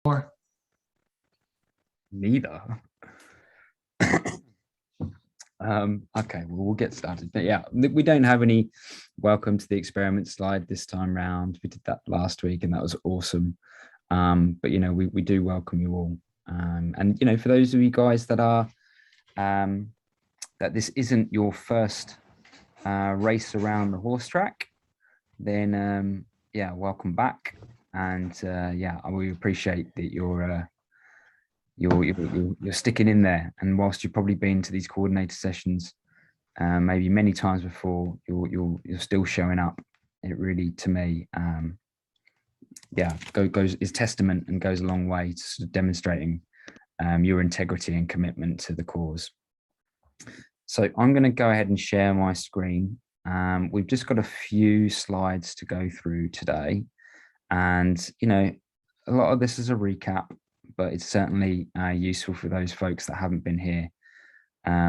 Or Neither. Okay, well, we'll get started. But yeah, we don't have any welcome to the experiment slide this time round. We did that last week and that was awesome. But we do welcome you all. And for those of you guys that are that this isn't your first race around the horse track, then yeah, welcome back. And yeah, we appreciate that you're sticking in there, and whilst you've probably been to these coordinator sessions maybe many times before, you're still showing up. It really, to me, yeah, goes is testament and goes a long way to sort of demonstrating your integrity and commitment to the cause. So I'm going to go ahead and share my screen. We've just got a few slides to go through today, and a lot of this is a recap, but it's certainly useful for those folks that haven't been here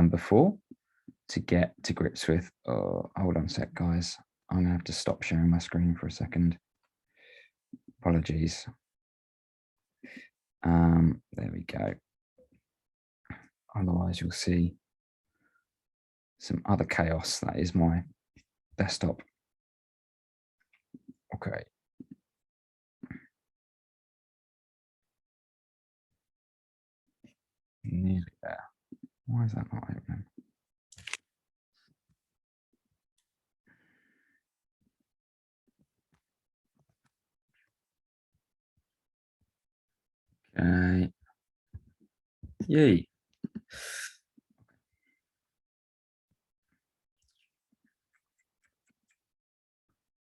before to get to grips with. Oh, hold on a sec, guys. I'm gonna have to stop sharing my screen for a second. Apologies. There we go. Otherwise, you'll see some other chaos. That is my desktop. Okay. Nearly there. Why is that not opening? Okay. Yay.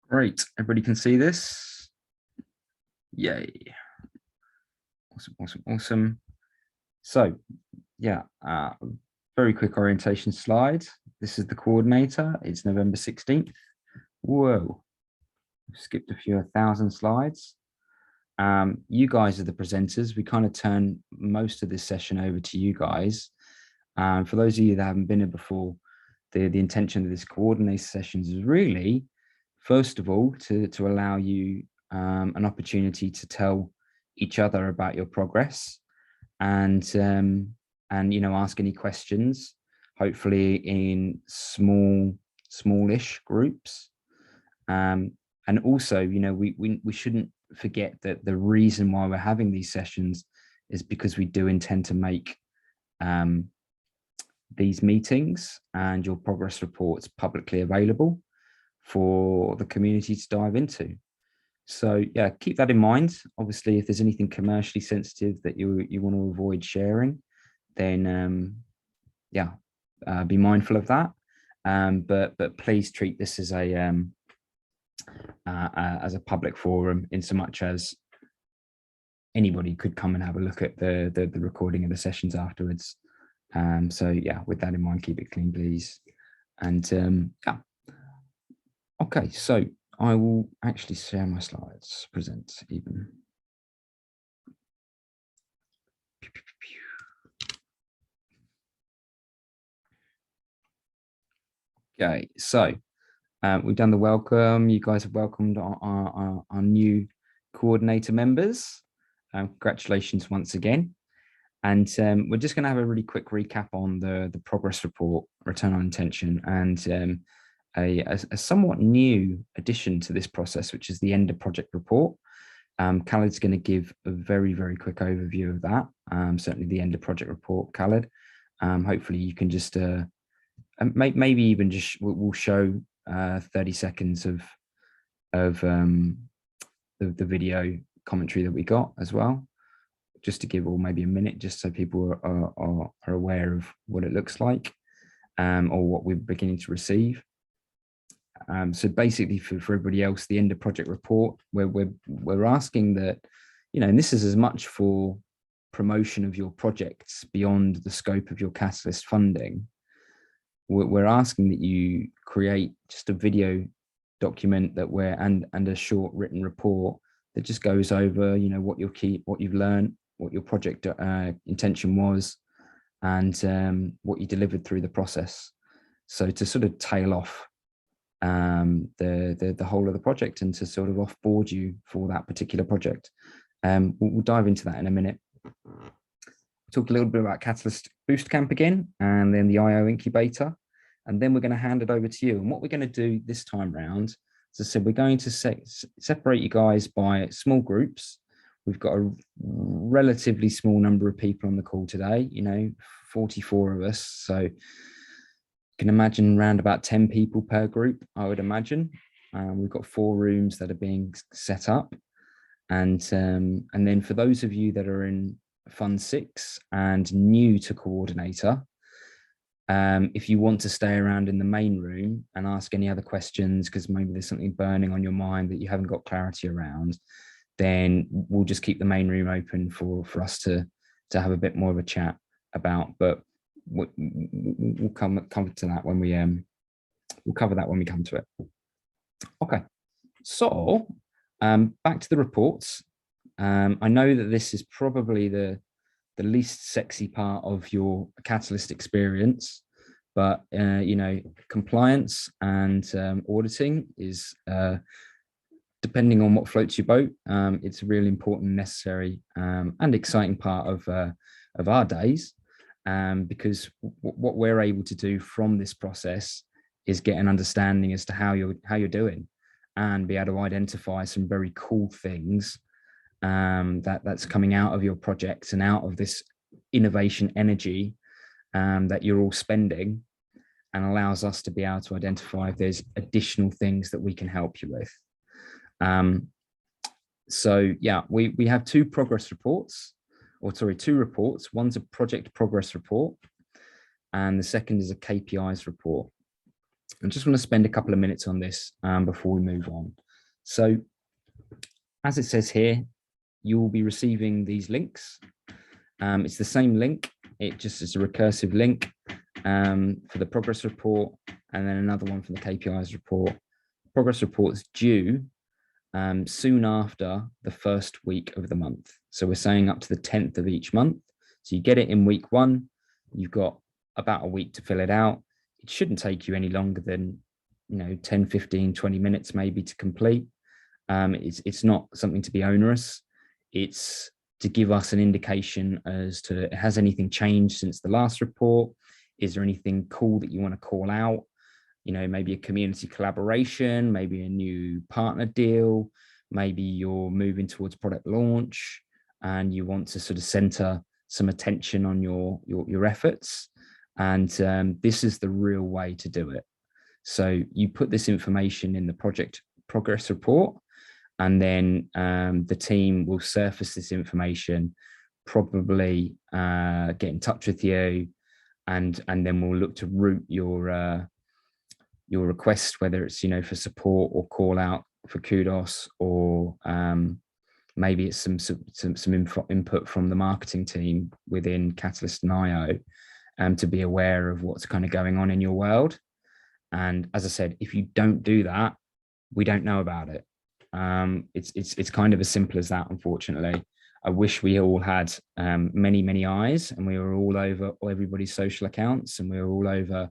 Great. Everybody can see this? Yay. Awesome, awesome, awesome. So, yeah, very quick orientation slide. This is the coordinator. It's November 16th. Whoa. Skipped a few 1,000 slides. You guys are the presenters. We kind of turn most of this session over to you guys. For those of you that haven't been here before, the intention of this coordinator sessions is really, first of all, to allow you an opportunity to tell each other about your progress and ask any questions, hopefully in smallish groups. And also, we shouldn't forget that the reason why we're having these sessions is because we do intend to make these meetings and your progress reports publicly available for the community to dive into. So yeah, keep that in mind. Obviously, if there's anything commercially sensitive that you want to avoid sharing, then yeah, be mindful of that. But please treat this as a public forum, in so much as anybody could come and have a look at the recording of the sessions afterwards. So yeah, with that in mind, keep it clean, please. And yeah, okay, so I will actually share my slides, present even. Okay, so we've done the welcome. You guys have welcomed our new coordinator members. Congratulations once again. And we're just going to have a really quick recap on the progress report, return on intention, and a somewhat new addition to this process, which is the end of project report. Khaled's going to give a very, very quick overview of that. Certainly the end of project report, Khaled. Hopefully you can just maybe even just we'll show 30 seconds of the video commentary that we got as well, just to give, or maybe a minute, just so people are aware of what it looks like, or what we're beginning to receive. So basically, for everybody else, the end of project report, we're asking that, and this is as much for promotion of your projects beyond the scope of your Catalyst funding. We're asking that you create just a video document and a short written report that just goes over, what you've learned, what your project intention was, and what you delivered through the process. So to sort of tail off the whole of the project and to sort of offboard you for that particular project. We'll dive into that in a minute. Talk a little bit about Catalyst Boost Camp again, and then the IO Incubator, and then we're going to hand it over to you. And what we're going to do this time round, as I said, we're going to separate you guys by small groups. We've got a relatively small number of people on the call today, 44 of us. So you can imagine around about 10 people per group, I would imagine. We've got 4 rooms that are being set up. And then for those of you that are in Fund 6 and new to Coordinator, if you want to stay around in the main room and ask any other questions, because maybe there's something burning on your mind that you haven't got clarity around, then we'll just keep the main room open for us to have a bit more of a chat about. But we'll come to that when we we'll cover that when we come to it. Okay, so back to the reports. I know that this is probably the least sexy part of your Catalyst experience, but compliance and auditing is, depending on what floats your boat, it's a really important, necessary, and exciting part of our days, because what we're able to do from this process is get an understanding as to how you're doing, and be able to identify some very cool things that's coming out of your projects and out of this innovation energy that you're all spending, and allows us to be able to identify if there's additional things that we can help you with. So yeah, we have 2 progress reports, or sorry, 2 reports. One's a project progress report, and the second is a KPIs report. I just want to spend a couple of minutes on this before we move on. So as it says here, you will be receiving these links. It's the same link, it just is a recursive link for the progress report, and then another one for the KPIs report. Progress report's due soon after the first week of the month. So we're saying up to the 10th of each month. So you get it in week 1, you've got about a week to fill it out. It shouldn't take you any longer than 10, 15, 20 minutes maybe to complete. It's not something to be onerous. It's to give us an indication as to, has anything changed since the last report? Is there anything cool that you want to call out? Maybe a community collaboration, maybe a new partner deal, maybe you're moving towards product launch and you want to sort of center some attention on your efforts. And this is the real way to do it. So you put this information in the project progress report, and then the team will surface this information, probably get in touch with you, and then we'll look to route your request, whether it's for support or call out for kudos, or maybe it's some input from the marketing team within Catalyst and IO, to be aware of what's kind of going on in your world. And as I said, if you don't do that, we don't know about it. It's kind of as simple as that, unfortunately. I wish we all had many eyes, and we were all over everybody's social accounts, and we were all over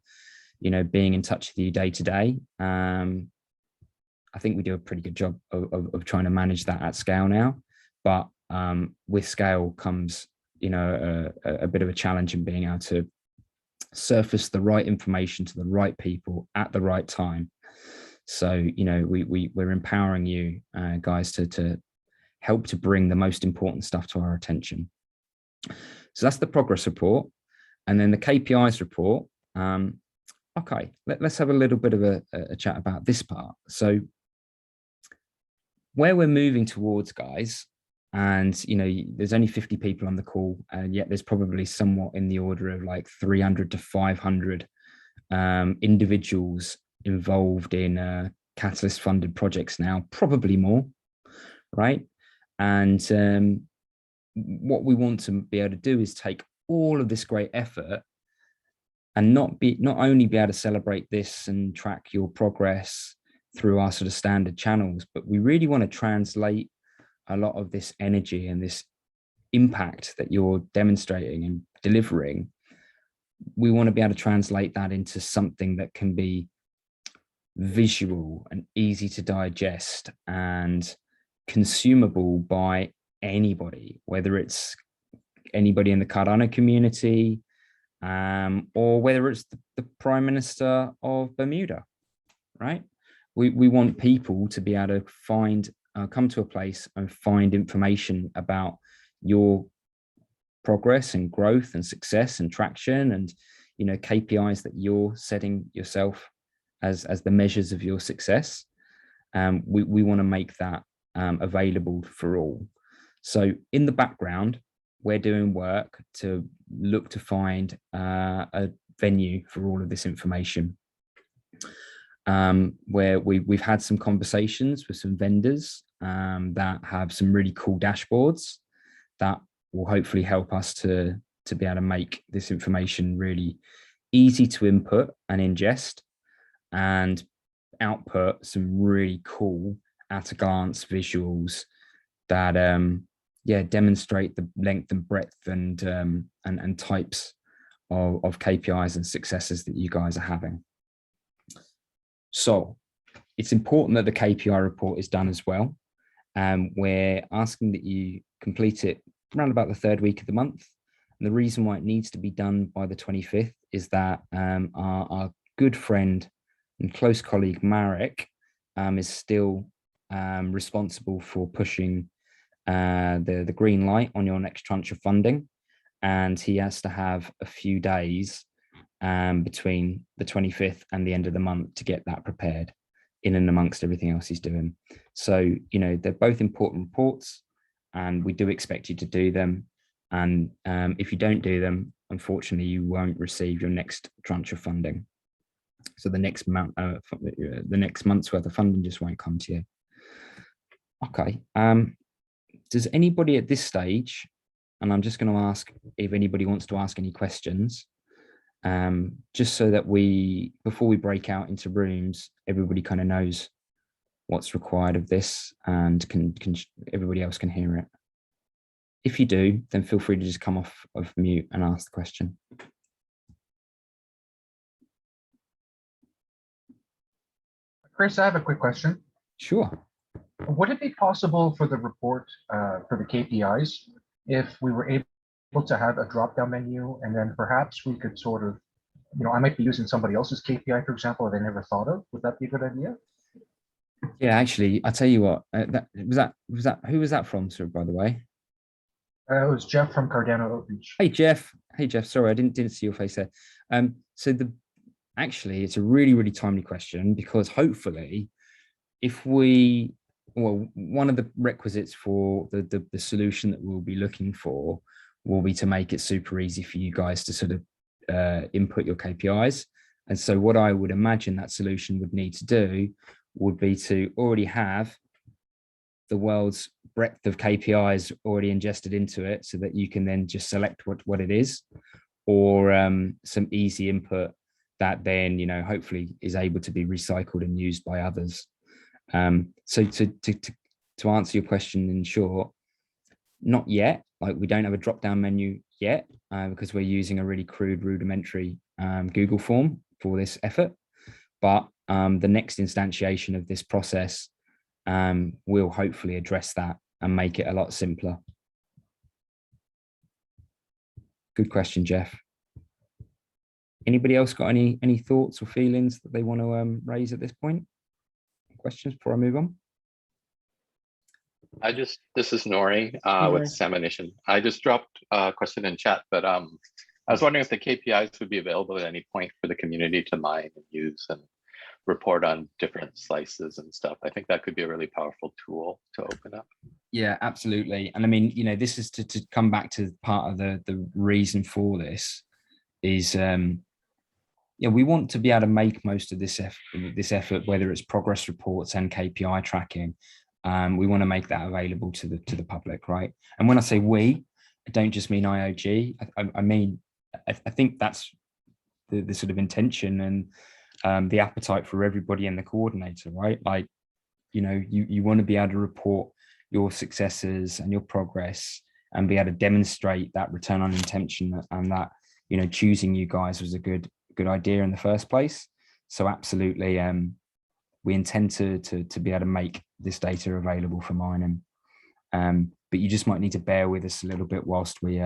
being in touch with you day to day. I think we do a pretty good job of trying to manage that at scale now, but with scale comes a bit of a challenge in being able to surface the right information to the right people at the right time. So we're empowering you guys to help to bring the most important stuff to our attention. So that's the progress report. And then the KPIs report. Okay, let's have a little bit of a chat about this part. So where we're moving towards, guys, and there's only 50 people on the call, and yet there's probably somewhat in the order of like 300 to 500 individuals involved in Catalyst funded projects now, probably more, right? And what we want to be able to do is take all of this great effort and not only be able to celebrate this and track your progress through our sort of standard channels, but we really want to translate a lot of this energy and this impact that you're demonstrating and delivering. We want to be able to translate that into something that can be visual and easy to digest and consumable by anybody, whether it's anybody in the Cardano community, or whether it's the Prime Minister of Bermuda, right? We want people to be able to find, come to a place and find information about your progress and growth and success and traction and, you know, KPIs that you're setting yourself as the measures of your success. We want to make that available for all. So in the background, we're doing work to look to find a venue for all of this information, where we've had some conversations with some vendors that have some really cool dashboards that will hopefully help us to be able to make this information really easy to input and ingest and output some really cool at a glance visuals that demonstrate the length and breadth and types of KPIs and successes that you guys are having. So it's important that the KPI report is done as well. We're asking that you complete it around about the third week of the month. And the reason why it needs to be done by the 25th is that our good friend and close colleague Marek is still responsible for pushing the green light on your next tranche of funding, and he has to have a few days between the 25th and the end of the month to get that prepared in and amongst everything else he's doing. So, you know, they're both important reports and we do expect you to do them. And if you don't do them, unfortunately, you won't receive your next tranche of funding. So the next month's worth of funding just won't come to you. Okay. Does anybody at this stage, and I'm just going to ask if anybody wants to ask any questions, just so that before we break out into rooms, everybody kind of knows what's required of this and everybody else can hear it. If you do, then feel free to just come off of mute and ask the question. Chris, I have a quick question. Sure. Would it be possible for the report, for the KPIs, if we were able to have a drop-down menu, and then perhaps we could sort of, you know, I might be using somebody else's KPI, for example, that I never thought of. Would that be a good idea? Yeah, actually, I'll tell you what, who was that from, sir, by the way? It was Jeff from Cardano Outreach. Hey, Jeff. Hey, Jeff. Sorry, I didn't see your face there. So actually, it's a really, really timely question, because hopefully, one of the requisites for the solution that we'll be looking for will be to make it super easy for you guys to sort of input your KPIs. And so what I would imagine that solution would need to do would be to already have the world's breadth of KPIs already ingested into it, so that you can then just select what it is, or some easy input that then, you know, hopefully is able to be recycled and used by others. So to answer your question in short, not yet. Like, we don't have a drop-down menu yet, because we're using a really crude, rudimentary Google form for this effort. But the next instantiation of this process will hopefully address that and make it a lot simpler. Good question, Jeff. Anybody else got any thoughts or feelings that they want to raise at this point? Questions before I move on? This is Nori with Samination. I just dropped a question in chat, but I was wondering if the KPIs would be available at any point for the community to mine and use and report on different slices and stuff. I think that could be a really powerful tool to open up. Yeah, absolutely. And I mean, you know, this is to come back to part of the reason for this is, yeah, we want to be able to make most of this effort, whether it's progress reports and KPI tracking. We want to make that available to the public, right? And when I say we, I don't just mean IOG. I mean, I think that's the sort of intention and the appetite for everybody in the coordinator, right? Like, you know, you want to be able to report your successes and your progress and be able to demonstrate that return on intention, and that, you know, choosing you guys was a good idea in the first place. So absolutely, we intend to be able to make this data available for mining. but you just might need to bear with us a little bit whilst we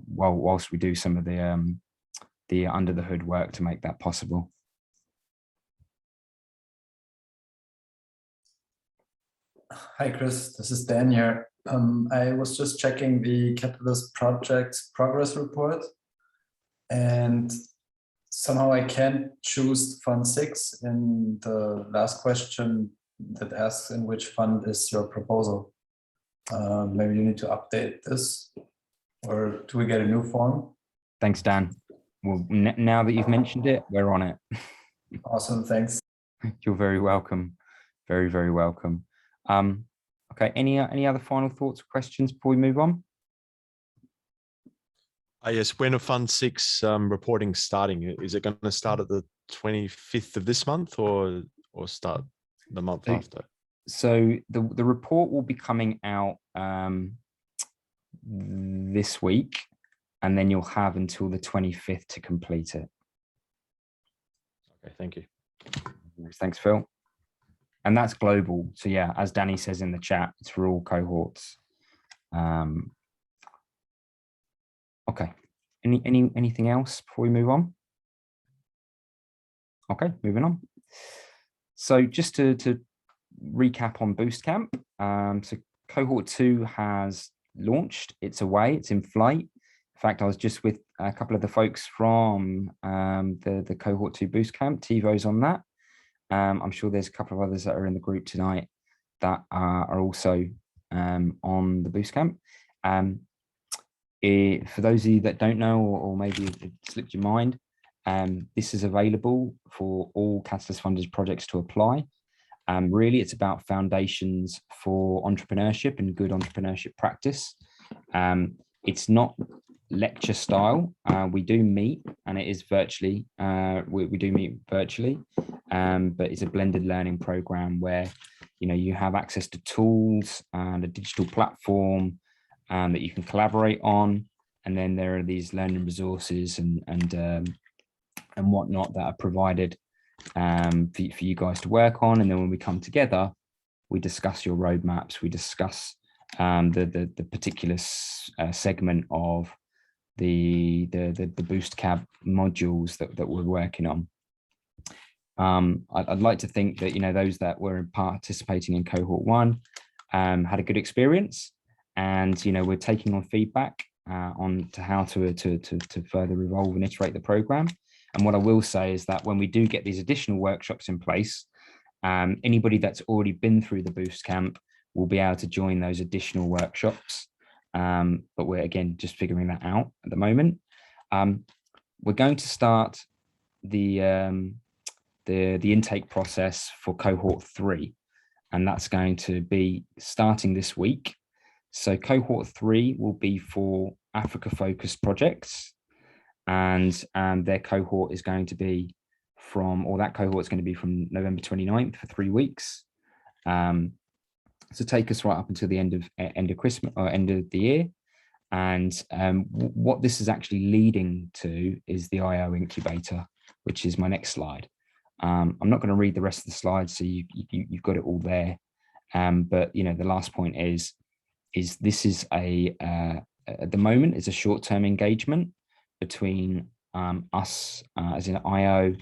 whilst we do some of the under the hood work to make that possible. Hi, Chris. This is Dan here. I was just checking the Catalyst Projects progress report, and somehow I can't choose Fund 6 in the last question that asks in which fund is your proposal. Maybe you need to update this, or do we get a new form? Thanks, Dan. Well, now that you've mentioned it, we're on it. Awesome, thanks. You're very welcome. Very, very welcome. Okay, any other final thoughts or questions before we move on? Yes, when are Fund 6 reporting starting? Is it going to start at the 25th of this month or start the month after? So the report will be coming out this week, and then you'll have until the 25th to complete it. Okay, thank you. Thanks, Phil. And that's global. So yeah, as Danny says in the chat, it's for all cohorts. Okay. Anything else before we move on? Okay, moving on. So just to recap on Boostcamp. So cohort 2 has launched. It's away. It's in flight. In fact, I was just with a couple of the folks from the cohort 2 Boostcamp. TiVo's on that. I'm sure there's a couple of others that are in the group tonight that are also on the Boostcamp. For those of you that don't know, or maybe it slipped your mind, this is available for all Catalyst funded projects to apply. Really, it's about foundations for entrepreneurship and good entrepreneurship practice. It's not lecture style. We do meet, and it is virtually. We do meet virtually, but it's a blended learning program where you have access to tools and a digital platform that you can collaborate on, and then there are these learning resources and whatnot that are provided for you guys to work on. And then when we come together, we discuss your roadmaps, we discuss the particular segment of the Boostcamp modules that we're working on. I'd like to think that those that were participating in cohort 1 had a good experience, and we're taking on feedback on to how to further evolve and iterate the program. And what I will say is that when we do get these additional workshops in place, anybody that's already been through the Boostcamp will be able to join those additional workshops. But we're again just figuring that out at the moment. We're going to start the intake process for cohort 3, and that's going to be starting this week. So cohort 3 will be for Africa focused projects, and their cohort is going to be from November 29th for 3 weeks. So take us right up until the end of Christmas or end of the year. And what this is actually leading to is the IO incubator, which is my next slide. I'm not going to read the rest of the slides, so you've got it all there. But the last point is this is at the moment is a short-term engagement between us as in IO,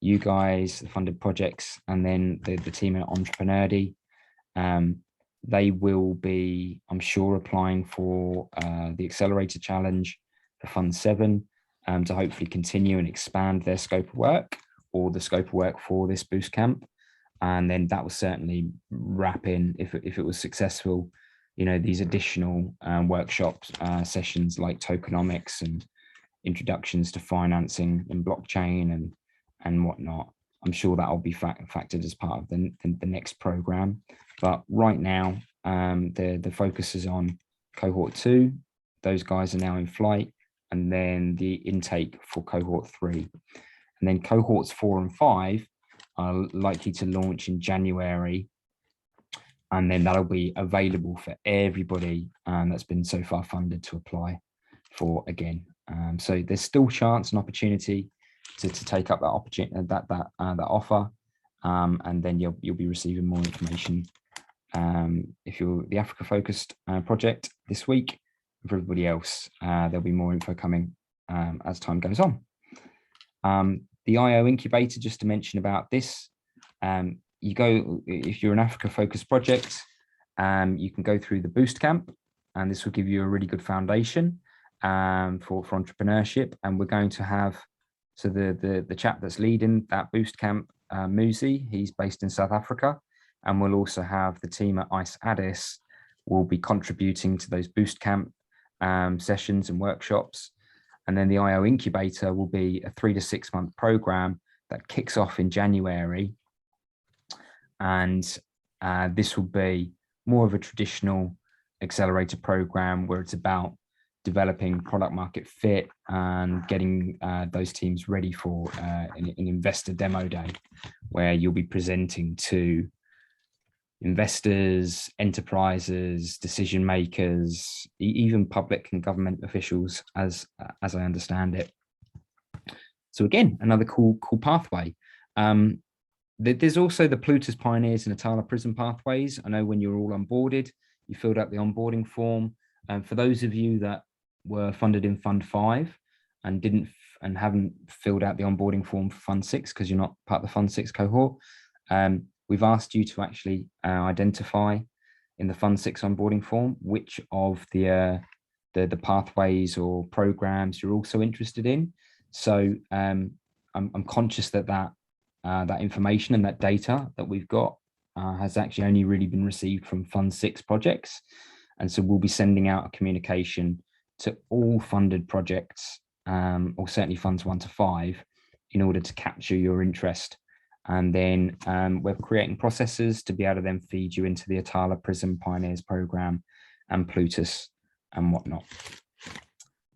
you guys, the funded projects, and then the team at Entrepreneurdy. They will be, I'm sure, applying for the Accelerator Challenge for Fund 7 to hopefully continue and expand their scope of work, or the scope of work for this Boostcamp. And then that will certainly wrap in, if it was successful, these additional workshops, sessions like tokenomics and introductions to financing and blockchain and whatnot. I'm sure that will be factored as part of the next program. But right now, the focus is on cohort 2. Those guys are now in flight, and then the intake for cohort 3. And then cohorts 4 and 5 are likely to launch in January. And then that'll be available for everybody that's been so far funded to apply for again. So there's still chance and opportunity to take up that opportunity, that offer, and then you'll be receiving more information if you're the Africa focused project this week. For everybody else, there'll be more info coming as time goes on. The IO incubator, just to mention about this, you go, if you're an Africa focused project, you can go through the Boost Camp, and this will give you a really good foundation for entrepreneurship. And we're going to have, so the chap that's leading that Boost Camp, Muzi, he's based in South Africa, and we'll also have the team at ICE Addis will be contributing to those Boost Camp sessions and workshops. And then the IO incubator will be a 3 to 6 month program that kicks off in January. And this will be more of a traditional accelerator program where it's about developing product market fit and getting those teams ready for an investor demo day, where you'll be presenting to investors, enterprises, decision makers, even public and government officials, as I understand it. So again, another cool pathway. There's also the Plutus Pioneers and Atala Prism pathways. I know when you're all onboarded, you filled out the onboarding form. And for those of you that were funded in Fund 5 and haven't filled out the onboarding form for Fund 6 because you're not part of the Fund 6 cohort, we've asked you to actually identify in the Fund 6 onboarding form which of the pathways or programs you're also interested in. So I'm conscious that information and that data that we've got has actually only really been received from Fund 6 projects. And so we'll be sending out a communication to all funded projects, or certainly Funds 1 to 5, in order to capture your interest. And then we're creating processes to be able to then feed you into the Atala Prism Pioneers program and Plutus and whatnot.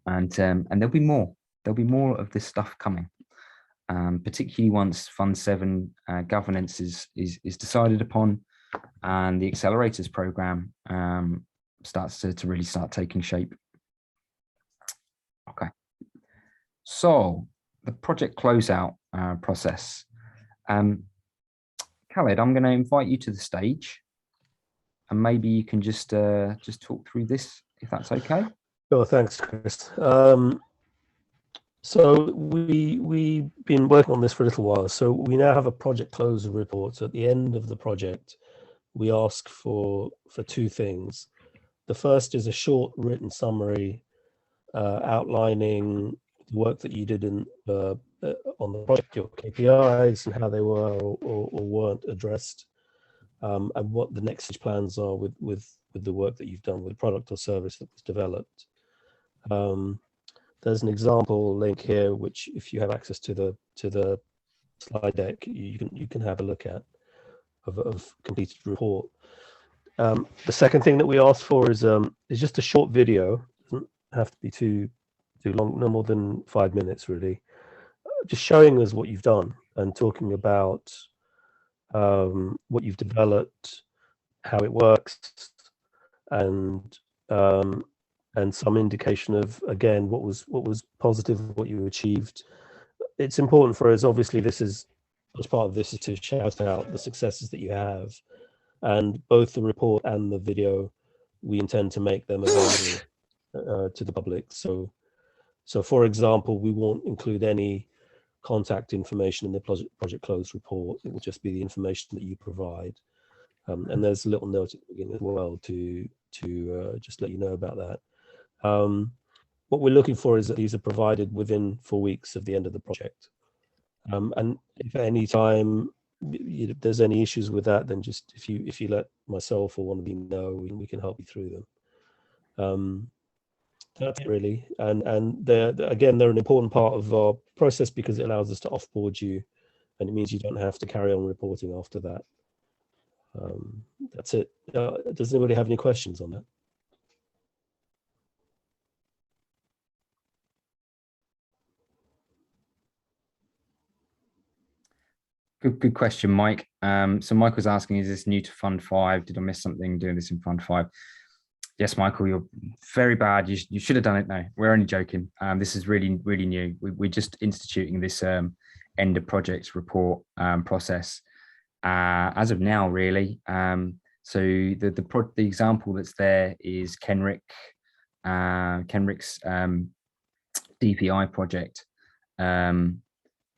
And there'll be more of this stuff coming, particularly once Fund 7 governance is decided upon and the accelerators program starts to really start taking shape. Okay, so the project closeout process. Khaled, I'm going to invite you to the stage, and maybe you can just talk through this, if that's okay. Sure, thanks, Chris. So we've been working on this for a little while. So we now have a project closure report. So at the end of the project, we ask for two things. The first is a short written summary outlining the work that you did on the project, your KPIs and how they were or weren't addressed, and what the next stage plans are with the work that you've done with the product or service that was developed. There's an example link here, which if you have access to the slide deck, you can have a look at of completed report. The second thing that we asked for is just a short video. Doesn't have to be too long, no more than 5 minutes really. Just showing us what you've done and talking about what you've developed, how it works, and some indication of, again, what was positive, what you achieved. It's important for us, obviously, as part of this is to shout out the successes that you have, and both the report and the video, we intend to make them available to the public. So for example, we won't include any contact information in the project close report. It will just be the information that you provide. And there's a little note at the beginning as well to just let you know about that. What we're looking for is that these are provided within 4 weeks of the end of the project. And if at any time there's any issues with that, then just if you let myself or one of you know, we can help you through them. That's it really. And they're an important part of our process because it allows us to offboard you, and it means you don't have to carry on reporting after that. That's it. Does anybody have any questions on that? Good question, Mike. So Mike was asking, is this new to Fund 5? Did I miss something doing this in Fund 5? Yes, Michael, you're very bad. You should have done it. No, we're only joking. This is really, really new. We're just instituting this end of projects report process as of now, really. So the example that's there is Kenrick's DPI project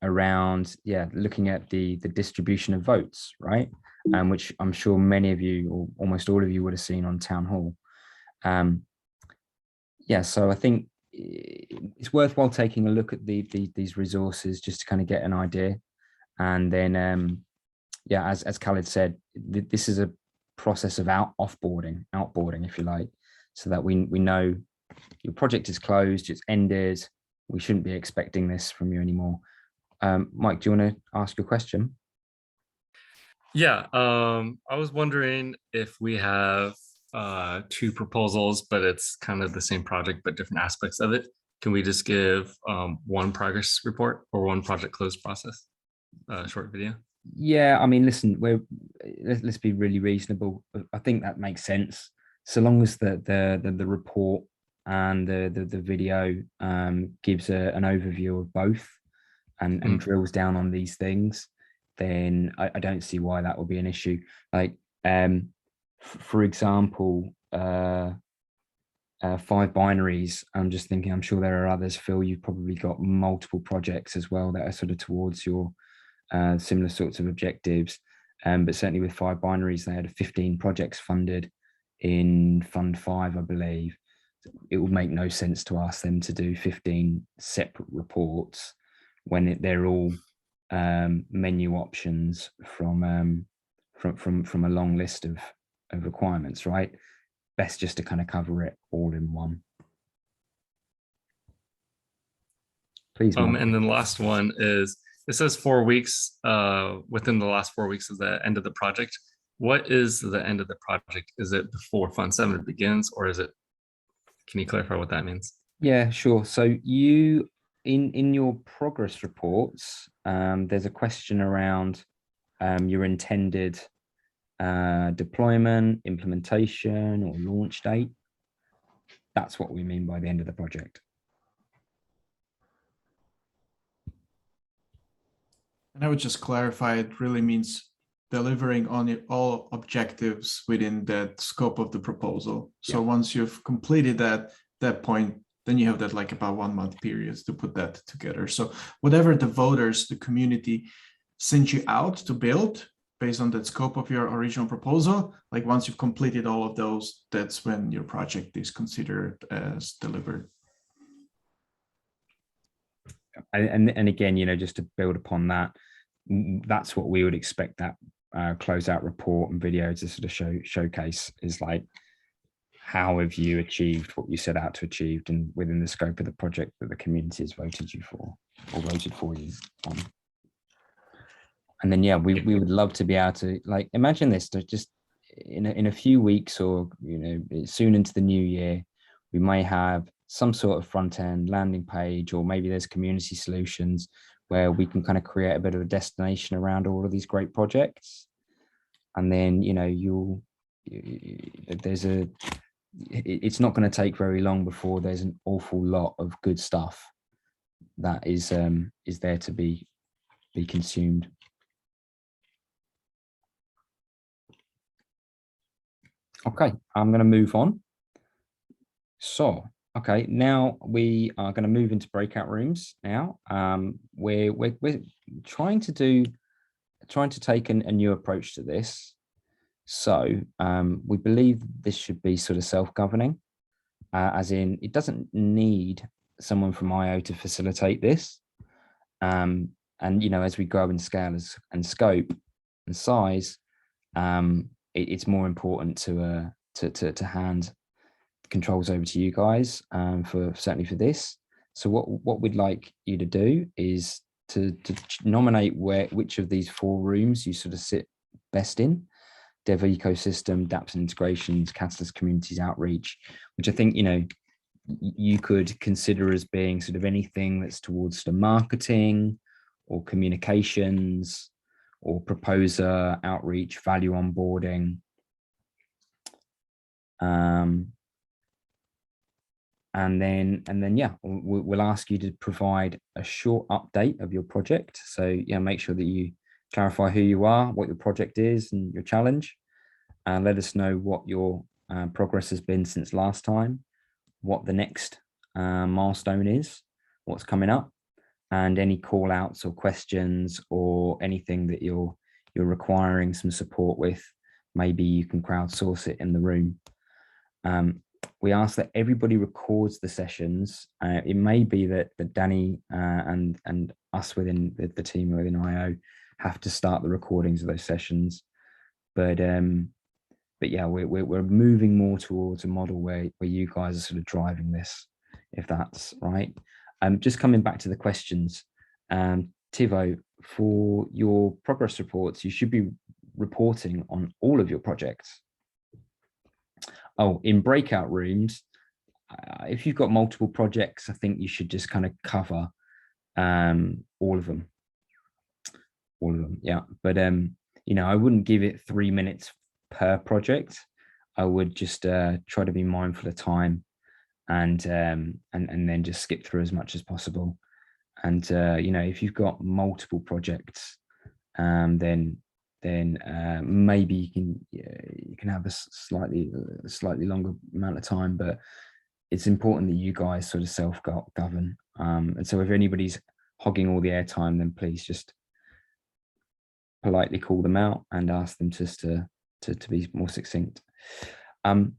around looking at the distribution of votes, right? Which I'm sure many of you or almost all of you would have seen on Town Hall. So I think it's worthwhile taking a look at these resources just to kind of get an idea. And then, as Khaled said, this is a process of outboarding, if you like, so that we know your project is closed, it's ended. We shouldn't be expecting this from you anymore. Mike, do you want to ask your question? Yeah, I was wondering if we have two proposals, but it's kind of the same project, but different aspects of it. Can we just give one progress report or one project close process short video? Yeah, I mean, listen, let's be really reasonable. I think that makes sense, so long as the report and the video gives an overview of both and drills down on these things, then I don't see why that would be an issue. Like, for example, 5 binaries. I'm just thinking, I'm sure there are others. Phil, you've probably got multiple projects as well that are sort of towards your similar sorts of objectives. But certainly with 5 binaries, they had 15 projects funded in Fund 5, I believe. It would make no sense to ask them to do 15 separate reports when they're all menu options from a long list of requirements, right? Best just to kind of cover it all in one. Please. And then the last one is, it says 4 weeks within the last 4 weeks of the end of the project. What is the end of the project? Is it before Fund 7 begins, or is it, can you clarify what that means? Yeah, sure. So you, in your progress reports, there's a question around your intended deployment, implementation, or launch date. That's what we mean by the end of the project. And I would just clarify, it really means delivering on all objectives within that scope of the proposal. So once you've completed that point, then you have that like about 1 month period to put that together. So whatever the voters, the community sent you out to build based on that scope of your original proposal, like once you've completed all of those, that's when your project is considered as delivered. And again, just to build upon that, that's what we would expect that closeout report and video to sort of showcase, is like, how have you achieved what you set out to achieve and within the scope of the project that the community has voted you for, or voted for you on. And then, we would love to be able to, like, imagine this, to just in a few weeks, or, soon into the new year, we may have some sort of front end landing page, or maybe there's community solutions where we can kind of create a bit of a destination around all of these great projects. And then, it's not going to take very long before there's an awful lot of good stuff that is there to be consumed. Okay, I'm going to move on. So, okay, now we are going to move into breakout rooms now. We're trying to take a new approach to this. So we believe this should be sort of self-governing, as in it doesn't need someone from IO to facilitate this. And, as we grow in scale and scope and size, it's more important to hand controls over to you guys, certainly for this. So what we'd like you to do is to nominate which of these 4 rooms you sort of sit best in: Dev ecosystem, dApps and integrations, Catalyst communities outreach, which I think you could consider as being sort of anything that's towards the marketing or communications or proposer outreach, value onboarding. And then we'll ask you to provide a short update of your project. So make sure that you clarify who you are, what your project is, and your challenge. Let us know what your progress has been since last time, what the next milestone is, what's coming up, and any call outs or questions or anything that you're requiring some support with. Maybe you can crowdsource it in the room. We ask that everybody records the sessions. It may be that Danny and us within the team within IO have to start the recordings of those sessions, but yeah, we're moving more towards a model where you guys are sort of driving this, if that's right. Just coming back to the questions, Tivo, for your progress reports, you should be reporting on all of your projects. Oh, in breakout rooms, if you've got multiple projects, I think you should just kind of cover all of them. Yeah. But you know, I wouldn't give it 3 minutes per project. I would just try to be mindful of time, and then just skip through as much as possible. And you know, if you've got multiple projects, then maybe you can have a slightly longer amount of time, but it's important that you guys sort of self-govern. And so if anybody's hogging all the airtime, then please just politely call them out and ask them just to be more succinct. The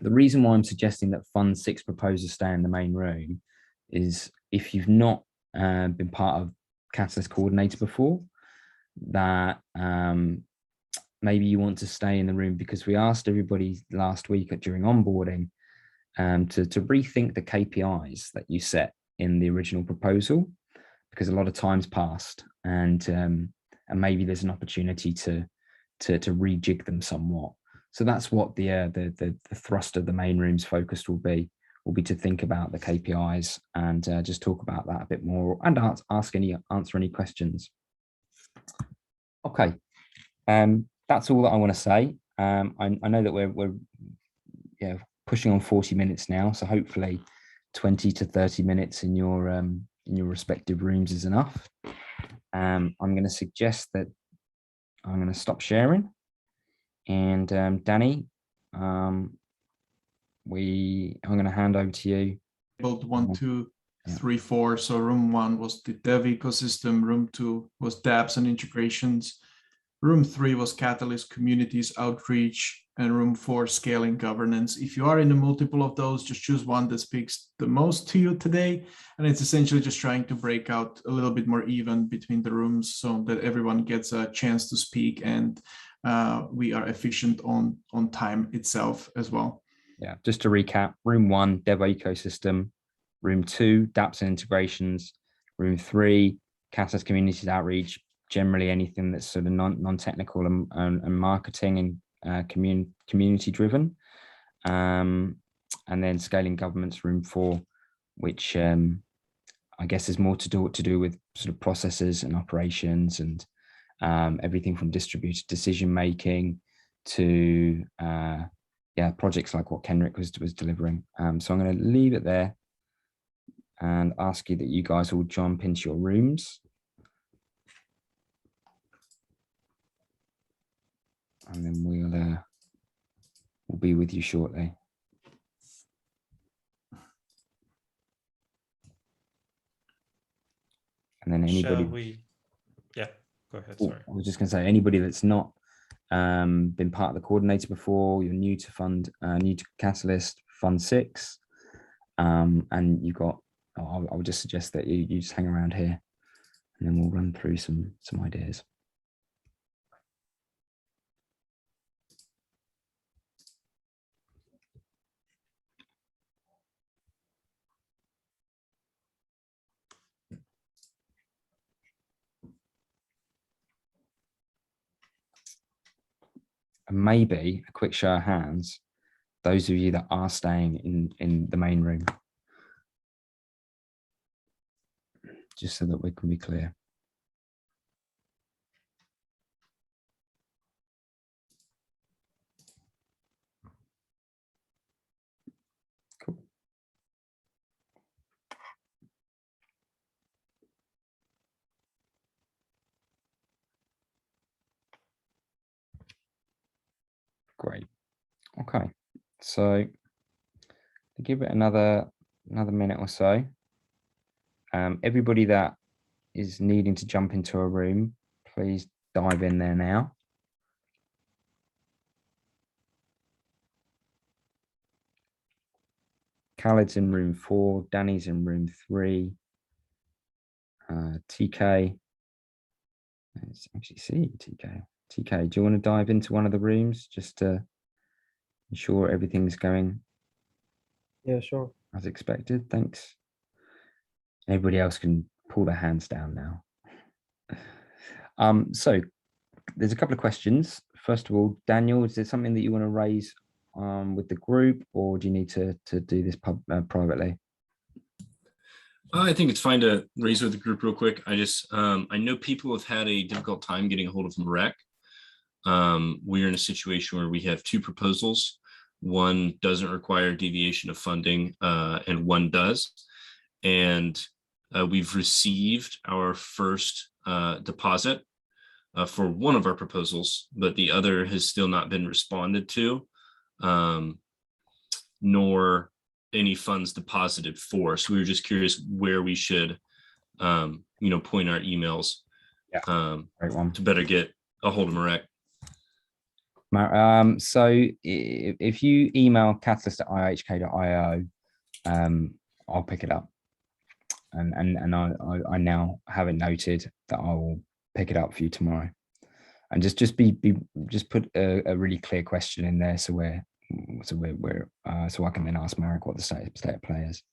reason why I'm suggesting that Fund 6 proposals stay in the main room is if you've not been part of Catalyst Coordinator before, that maybe you want to stay in the room, because we asked everybody last week during onboarding to rethink the KPIs that you set in the original proposal, because a lot of time's passed, and maybe there's an opportunity to rejig them somewhat. So that's what the thrust of the main room's focus will be to think about the KPIs and just talk about that a bit more, and answer any questions. Okay, that's all that I want to say. I know that we're pushing on 40 minutes now, so hopefully 20 to 30 minutes in your respective rooms is enough. I'm going to suggest that I'm going to stop sharing, and Danny, I'm going to hand over to you. Build 1, 2, 3, 4. So room 1 was the dev ecosystem. Room 2 was dApps and integrations. Room 3 was Catalyst communities outreach, and room 4 scaling governance. If you are in a multiple of those, just choose one that speaks the most to you today. And it's essentially just trying to break out a little bit more even between the rooms so that everyone gets a chance to speak, and we are efficient on time itself as well. Yeah, just to recap: room 1, dev ecosystem; room 2, dApps and integrations; room 3, Catalyst communities outreach, generally anything that's sort of non-technical and marketing and community driven, and then scaling governance, room 4, which I guess is more to do with sort of processes and operations, and everything from distributed decision making to projects like what Kenrick was delivering. So I'm going to leave it there and ask you that you guys all jump into your rooms. And then we'll be with you shortly. And then anybody. Yeah, go ahead. Oh, Sorry. I was just going to say, anybody that's not been part of the coordinator before, you're new to Catalyst Fund 6, and you've got. I would just suggest that you just hang around here, and then we'll run through some ideas. And maybe a quick show of hands, those of you that are staying in the main room, just so that we can be clear. Cool. So to give it another minute or so. Everybody that is needing to jump into a room, please dive in there now. Khaled's in room 4, Danny's in room 3, TK. Let's actually see TK. TK, do you want to dive into one of the rooms just to ensure everything's going Yeah, sure. as expected? Thanks. Everybody else can pull their hands down now. So there's a couple of questions. First of all, Daniel, is there something that you want to raise with the group, or do you need to do this privately? I think it's fine to raise with the group real quick. I know people have had a difficult time getting a hold of Marek. We're in a situation where we have 2 proposals. One doesn't require deviation of funding, and one does. And we've received our first deposit for one of our proposals, but the other has still not been responded to, nor any funds deposited for. So we were just curious where we should, point our emails to better get a hold of Marek. So if you email catalyst@ihk.io, I'll pick it up. And I now have it noted that I will pick it up for you tomorrow. And just put a really clear question in there so I can then ask Marek what the state of play is.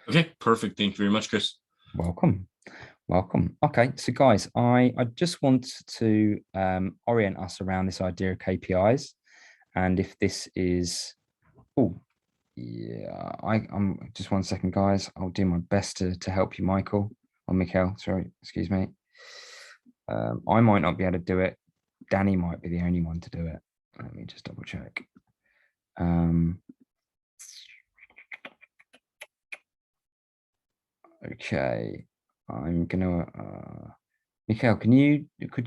Okay, perfect. Thank you very much, Chris. Welcome. Okay, so guys, I just want to orient us around this idea of KPIs, and if this is, I'm just 1 second, guys. I'll do my best to help you, Michael or Mikhail. Sorry, excuse me. I might not be able to do it. Danny might be the only one to do it. Let me just double check. Okay, I'm gonna. Mikhail, could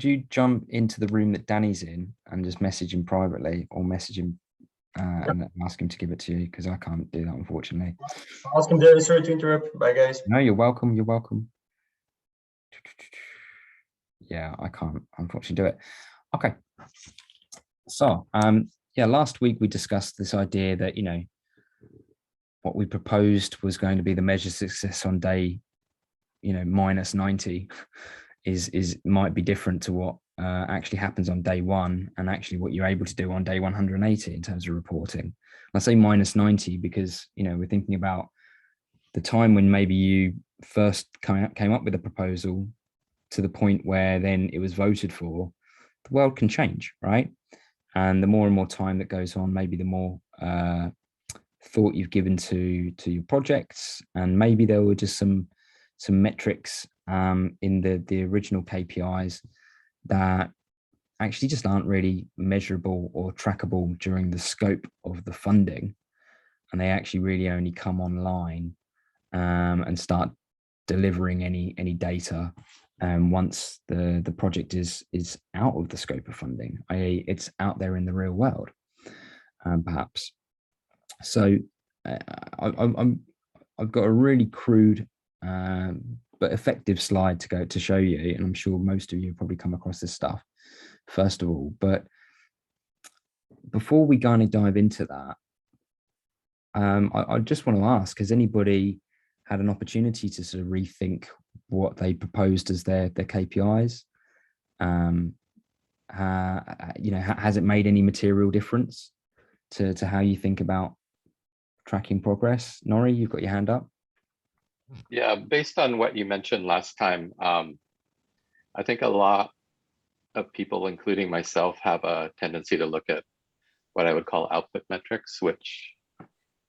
you jump into the room that Danny's in and just message him privately, or message him and ask him to give it to you, because I can't do that, unfortunately. Ask him there. Sorry to interrupt. Bye, guys. No, you're welcome. You're welcome. Yeah, I can't unfortunately do it. Okay. So, last week we discussed this idea that, what we proposed was going to be the measure success on day, minus 90 might be different to what actually happens on day 1, and actually what you're able to do on day 180 in terms of reporting. I say minus 90 because, we're thinking about the time when maybe you first came up with a proposal to the point where then it was voted for. The world can change, right? And the more and more time that goes on, maybe the more thought you've given to your projects, and maybe there were just some metrics in the original KPIs that actually just aren't really measurable or trackable during the scope of the funding, and they actually really only come online and start delivering any data once the project is out of the scope of funding, i.e. it's out there in the real world, perhaps. So I've got a really crude but effective slide to show you, and I'm sure most of you have probably come across this stuff first of all. But before we kind of dive into that, I just want to ask, has anybody had an opportunity to sort of rethink what they proposed as their KPIs? Has it made any material difference to how you think about tracking progress? Nori, you've got your hand up. Yeah, based on what you mentioned last time, I think a lot of people, including myself, have a tendency to look at what I would call output metrics, which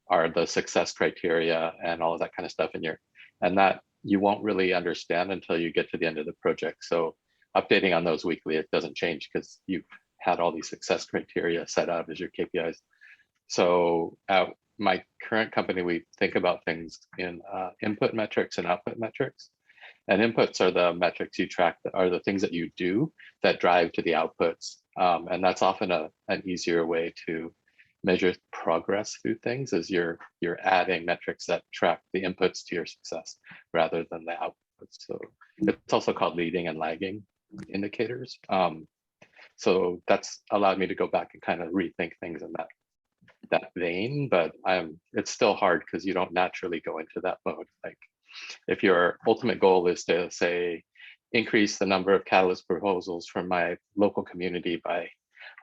are the success criteria and all of that kind of stuff and that you won't really understand until you get to the end of the project. So updating on those weekly, it doesn't change because you've had all these success criteria set out as your KPIs. So at my current company, we think about things in input metrics and output metrics. And inputs are the metrics you track, that are the things that you do that drive to the outputs. And that's often an easier way to measure progress through things is you're adding metrics that track the inputs to your success rather than the outputs. So it's also called leading and lagging indicators. So that's allowed me to go back and kind of rethink things in that vein, but it's still hard because you don't naturally go into that mode. Like if your ultimate goal is to say increase the number of Catalyst proposals from my local community by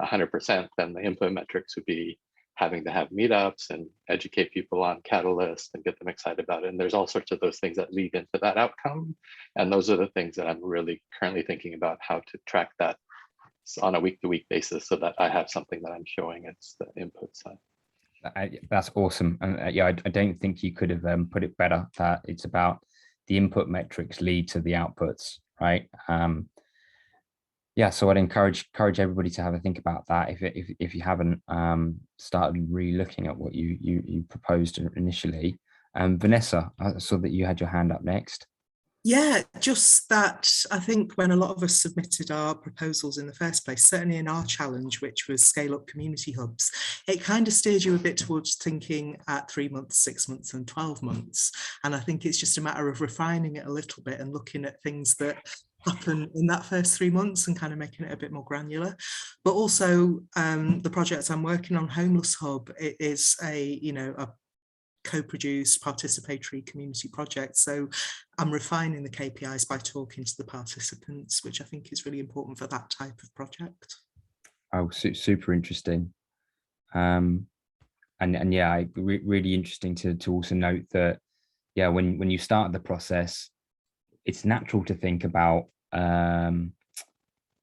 100%, then the input metrics would be having to have meetups and educate people on Catalyst and get them excited about it. And there's all sorts of those things that lead into that outcome. And those are the things that I'm really currently thinking about how to track that on a week-to-week basis so that I have something that I'm showing it's the input side. That's awesome. And yeah, I don't think you could have put it better, that it's about the input metrics lead to the outputs, right? Yeah, so I'd encourage everybody to have a think about that if you haven't started really looking at what you proposed initially. Vanessa, I saw that you had your hand up next. Yeah, just that I think when a lot of us submitted our proposals in the first place, certainly in our challenge, which was scale up community hubs, it kind of steered you a bit towards thinking at 3 months, 6 months and 12 months. And I think it's just a matter of refining it a little bit and looking at things that happen in that first 3 months and kind of making it a bit more granular. But also the project I'm working on, Homeless Hub, it is a co-produced participatory community project. So I'm refining the KPIs by talking to the participants, which I think is really important for that type of project. Oh, super interesting. And yeah, really interesting to also note that, yeah, when you start the process, it's natural to think about, the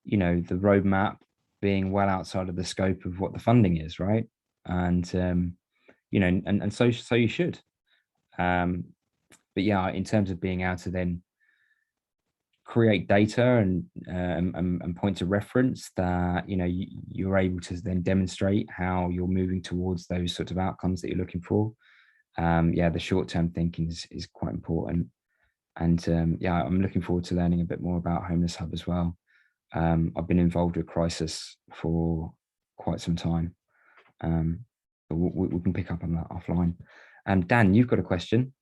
roadmap being well outside of the scope of what the funding is, right? And, so you should. But yeah, in terms of being able to then create data and points of reference that, you're able to then demonstrate how you're moving towards those sorts of outcomes that you're looking for. Yeah, the short-term thinking is quite important. And yeah, I'm looking forward to learning a bit more about Homeless Hub as well. I've been involved with Crisis for quite some time. But we can pick up on that offline. Dan, you've got a question.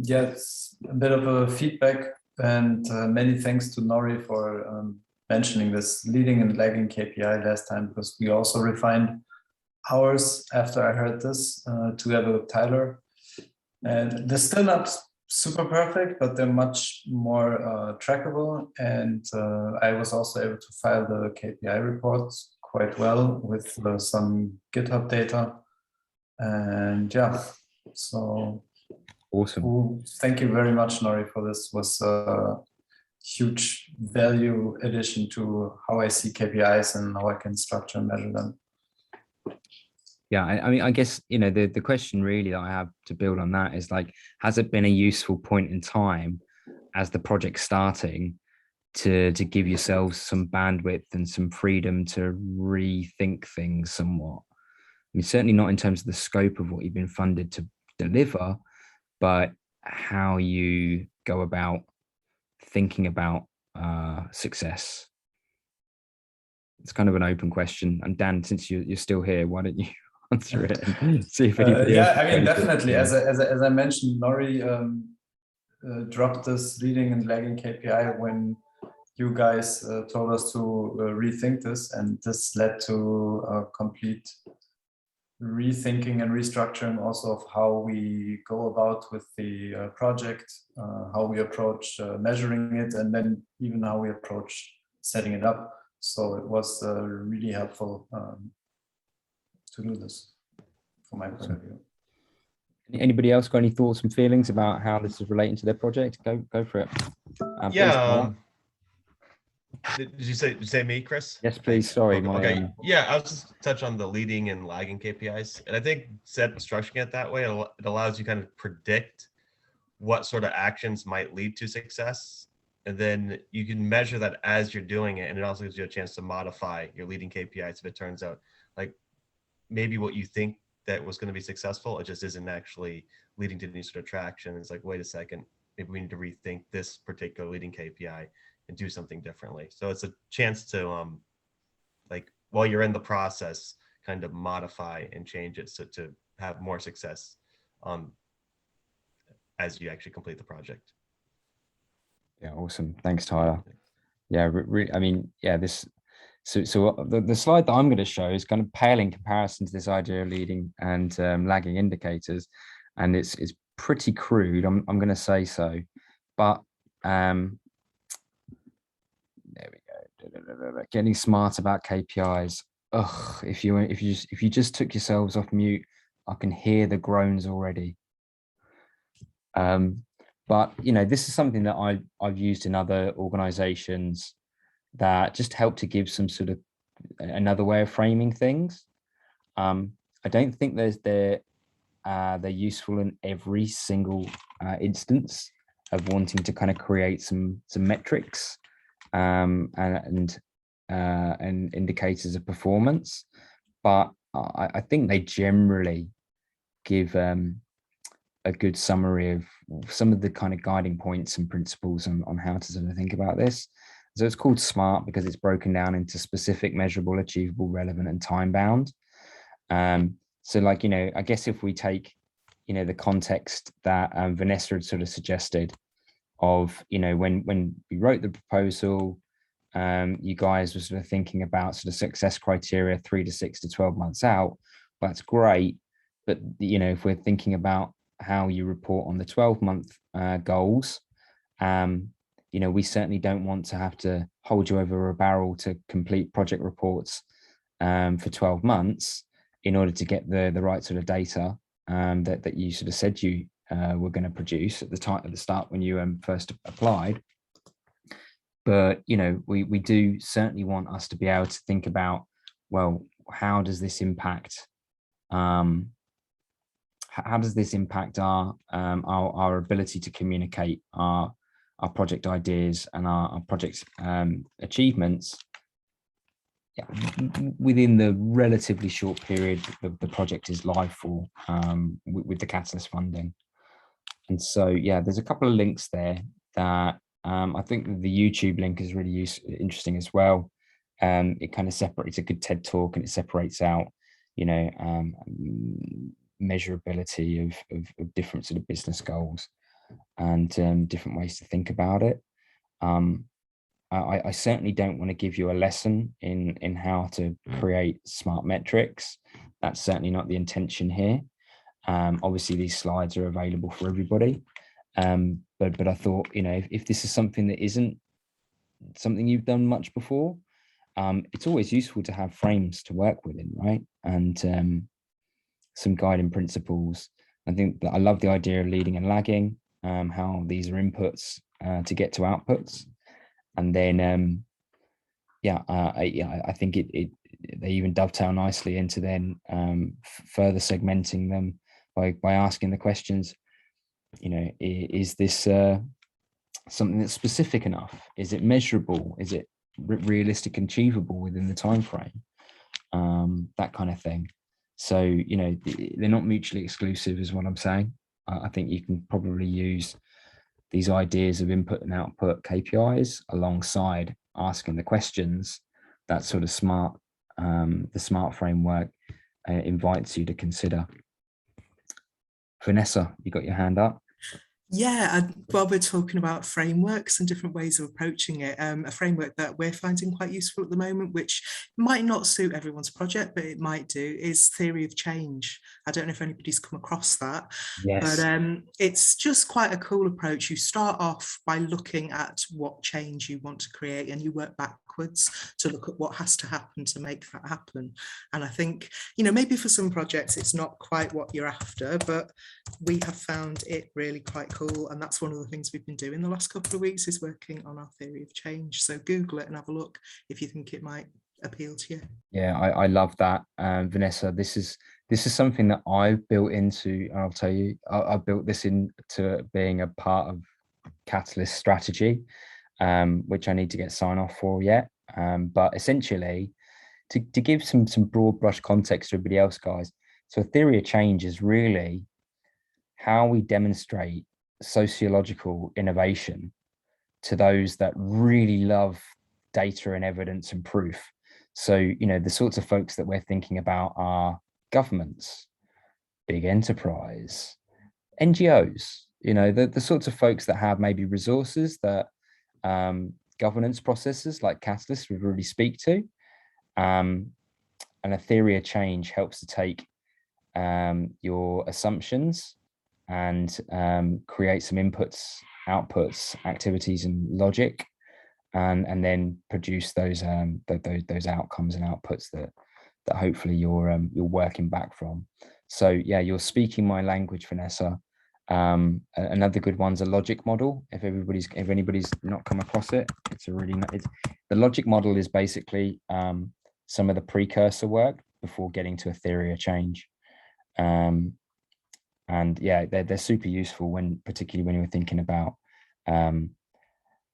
Yes, a bit of a feedback, and many thanks to Nori for mentioning this leading and lagging KPI last time, because we also refined ours after I heard this together with Tyler. And they're still not super perfect, but they're much more trackable. And I was also able to file the KPI reports quite well with some GitHub data. And yeah, so awesome. Thank you very much, Nori, for this. It was a huge value addition to how I see KPIs and how I can structure and measure them. Yeah, I mean, I guess, the question really that I have to build on that is like, has it been a useful point in time as the project starting to give yourselves some bandwidth and some freedom to rethink things somewhat? I mean, certainly not in terms of the scope of what you've been funded to deliver, but how you go about thinking about success. It's kind of an open question. And Dan, since you're still here, why don't you answer it and see if anybody yeah, I mean, definitely. As I mentioned, Nori dropped this leading and lagging KPI when you guys told us to rethink this, and this led to a complete rethinking and restructuring also of how we go about with the project, how we approach measuring it, and then even how we approach setting it up. So it was really helpful to do this from my point of view. Anybody else got any thoughts and feelings about how this is relating to their project? Go for it. Yeah. Did you say me, Chris? Yes, please. Sorry. Okay. Yeah, I was just touch on the leading and lagging KPIs, and I think structuring it that way, it allows you kind of predict what sort of actions might lead to success, and then you can measure that as you're doing it, and it also gives you a chance to modify your leading KPIs if it turns out like maybe what you think that was going to be successful, it just isn't actually leading to any sort of traction. It's like, wait a second, maybe we need to rethink this particular leading KPI and do something differently. So it's a chance to like while you're in the process, kind of modify and change it so to have more success as you actually complete the project. Yeah, awesome. Thanks, Tyler. Yeah, I mean, yeah, so the slide that I'm going to show is kind of pale in comparison to this idea of leading and lagging indicators, and it's pretty crude. I'm going to say so, but there we go. Getting smart about KPIs. Ugh, if you just took yourselves off mute, I can hear the groans already. But you know, this is something that I've used in other organizations that just help to give some sort of another way of framing things. I don't think they're useful in every single instance of wanting to kind of create some metrics and indicators of performance, but I think they generally give a good summary of some of the kind of guiding points and principles on how to sort of think about this. So it's called SMART because it's broken down into specific, measurable, achievable, relevant, and time bound. So like, you know, I guess if we take, you know, the context that Vanessa had sort of suggested of, you know, when we wrote the proposal, you guys were sort of thinking about sort of success criteria 3 to 6 to 12 months out. Well, that's great. But, you know, if we're thinking about how you report on the 12-month goals, you know, we certainly don't want to have to hold you over a barrel to complete project reports for 12 months in order to get the right sort of data that you sort of said you were going to produce at the start when you first applied. But, you know, we do certainly want us to be able to think about, well, how does this impact our ability to communicate our project ideas and our project achievements within the relatively short period the project is live for with the Catalyst funding. And so, yeah, there's a couple of links there that I think the YouTube link is really interesting as well. It kind of separates a good TED talk and it separates out, you know, measurability of different sort of business goals and different ways to think about it. I certainly don't want to give you a lesson in how to create smart metrics. That's certainly not the intention here. Obviously, these slides are available for everybody. But I thought, you know, if this is something that isn't something you've done much before, it's always useful to have frames to work within, right? And some guiding principles. I think that I love the idea of leading and lagging, how these are inputs to get to outputs. And then, I think they even dovetail nicely into then further segmenting them by asking the questions, you know, is this something that's specific enough? Is it measurable? Is it realistic and achievable within the time frame? That kind of thing. So, you know, they're not mutually exclusive is what I'm saying. I think you can probably use these ideas of input and output KPIs alongside asking the questions that sort of the SMART framework invites you to consider. Vanessa, you got your hand up? Yeah, while we're talking about frameworks and different ways of approaching it, a framework that we're finding quite useful at the moment, which might not suit everyone's project, but it might do, is theory of change. I don't know if anybody's come across that, yes. But it's just quite a cool approach. You start off by looking at what change you want to create and you work backwards to look at what has to happen to make that happen. And I think, you know, maybe for some projects it's not quite what you're after, but we have found it really quite cool. And that's one of the things we've been doing the last couple of weeks, is working on our theory of change. So Google it and have a look if you think it might appeal to you. Yeah, I love that. Vanessa, this is something that I've built into, and I'll tell you, I built this into being a part of Catalyst strategy, which I need to get sign off for yet. But essentially, to give some broad brush context to everybody else, guys. So a theory of change is really how we demonstrate sociological innovation to those that really love data and evidence and proof. So, you know, the sorts of folks that we're thinking about are governments, big enterprise, NGOs, you know, the sorts of folks that have maybe resources that governance processes like Catalyst would really speak to. And a theory of change helps to take your assumptions and create some inputs, outputs, activities, and logic, and then produce those outcomes and outputs that hopefully you're working back from. So yeah, you're speaking my language, Vanessa. Another good one's a logic model. If anybody's not come across it, it's a really the logic model is basically some of the precursor work before getting to a theory of change. And yeah, they're super useful particularly when you're thinking about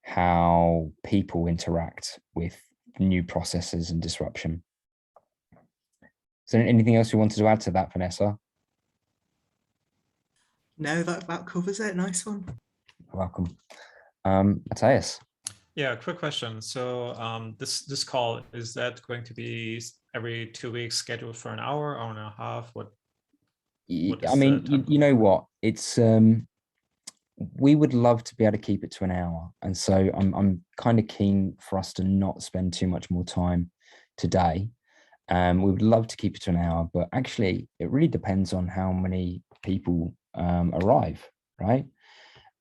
how people interact with new processes and disruption. Is there anything else you wanted to add to that, Vanessa? No, that covers it. Nice one. Welcome. Matthias. Yeah, quick question. So this call, is that going to be every 2 weeks, scheduled for an hour and a half? I mean, you know what? It's we would love to be able to keep it to an hour, and so I'm kind of keen for us to not spend too much more time today. We would love to keep it to an hour, but actually, it really depends on how many people arrive, right?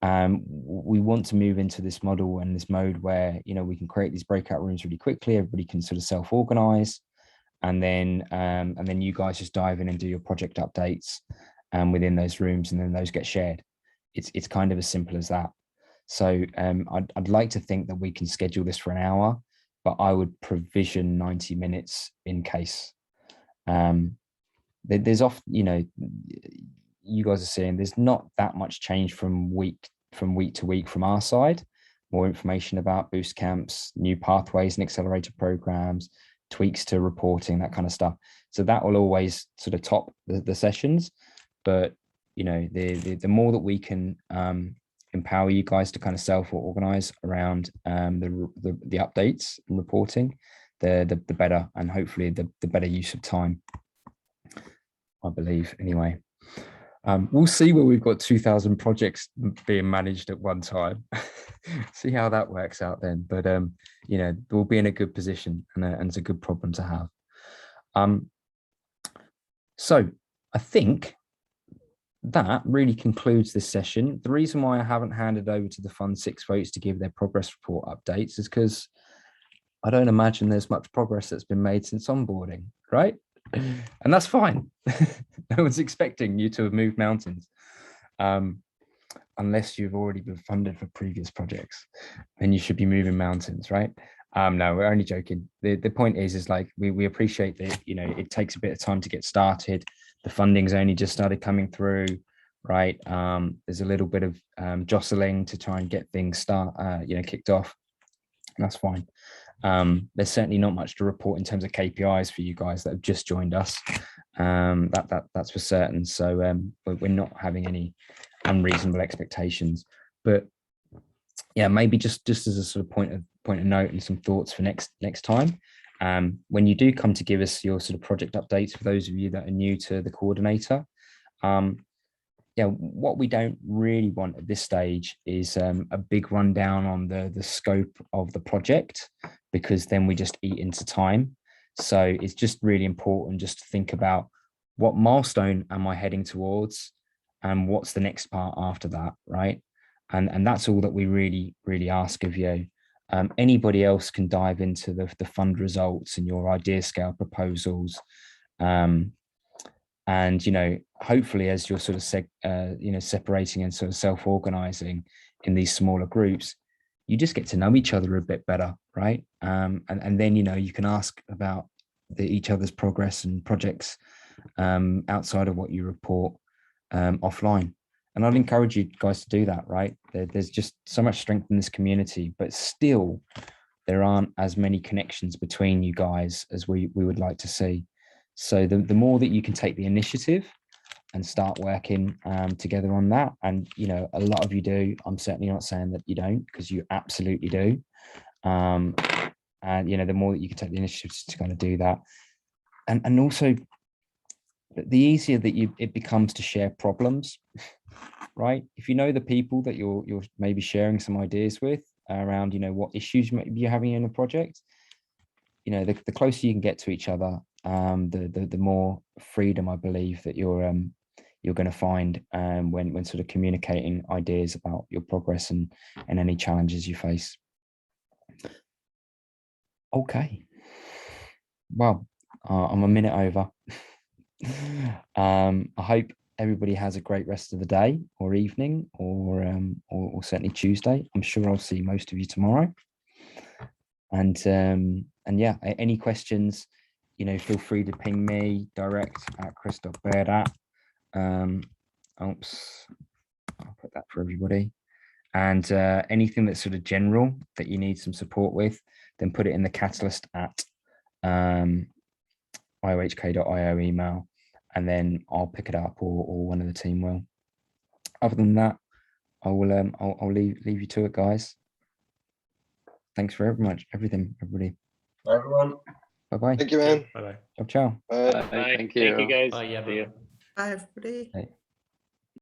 We want to move into this model and this mode where, you know, we can create these breakout rooms really quickly. Everybody can sort of self-organize, and then you guys just dive in and do your project updates within those rooms, and then those get shared. It's kind of as simple as that. So I'd like to think that we can schedule this for an hour, but I would provision 90 minutes in case. There's often, you know, you guys are seeing there's not that much change from week to week from our side. More information about boost camps, new pathways and accelerator programs, tweaks to reporting, that kind of stuff. So that will always sort of top the sessions. But you know, the more that we can empower you guys to kind of self-organize around the updates and reporting, the better, and hopefully the better use of time, I believe, anyway. We'll see where we've got 2,000 projects being managed at one time. See how that works out then. But you know, we'll be in a good position, and it's a good problem to have. So I think that really concludes this session. The reason why I haven't handed over to the Fund 6 folks to give their progress report updates is because I don't imagine there's much progress that's been made since onboarding, right? And that's fine. No one's expecting you to have moved mountains, unless you've already been funded for previous projects. Then you should be moving mountains, right? No, we're only joking. The point is like we appreciate that, you know, it takes a bit of time to get started. The funding's only just started coming through, right? There's a little bit of jostling to try and get things kicked off. And that's fine. There's certainly not much to report in terms of KPIs for you guys that have just joined us. That's for certain. So we're not having any unreasonable expectations. But yeah, maybe just as a sort of point of note and some thoughts for next time. When you do come to give us your sort of project updates, for those of you that are new to the coordinator, what we don't really want at this stage is a big rundown on the scope of the project, because then we just eat into time. So it's just really important just to think about what milestone am I heading towards, and what's the next part after that, right? And that's all that we really ask of you. Anybody else can dive into the fund results and your idea scale proposals. And, you know, hopefully as you're sort of, separating and sort of self-organizing in these smaller groups, you just get to know each other a bit better, right? And then, you know, you can ask about each other's progress and projects outside of what you report offline. And I'd encourage you guys to do that, right? There's just so much strength in this community, but still there aren't as many connections between you guys as we would like to see. So the more that you can take the initiative and start working together on that, and, you know, a lot of you do, I'm certainly not saying that you don't, because you absolutely do. And, the more that you can take the initiative to kind of do that. And also the easier that it becomes to share problems, right? If you know the people that you're maybe sharing some ideas with around, what issues maybe you're having in a project, the closer you can get to each other, the more freedom I believe that you're going to find when sort of communicating ideas about your progress and any challenges you face. Okay. Well, I'm a minute over. I hope everybody has a great rest of the day or evening or certainly Tuesday. I'm sure I'll see most of you tomorrow. And yeah, any questions, feel free to ping me direct at chris.baird@. Oops, I'll put that for everybody. And anything that's sort of general that you need some support with, then put it in the catalyst at iohk.io email, and then I'll pick it up or one of the team will. Other than that, I'll leave you to it, guys. Thanks for everything, everybody. Bye, everyone. Bye-bye. Thank you, man. Bye-bye. Ciao. Thank you. Thank you, guys. Yeah, See you. Bye, everybody. Bye.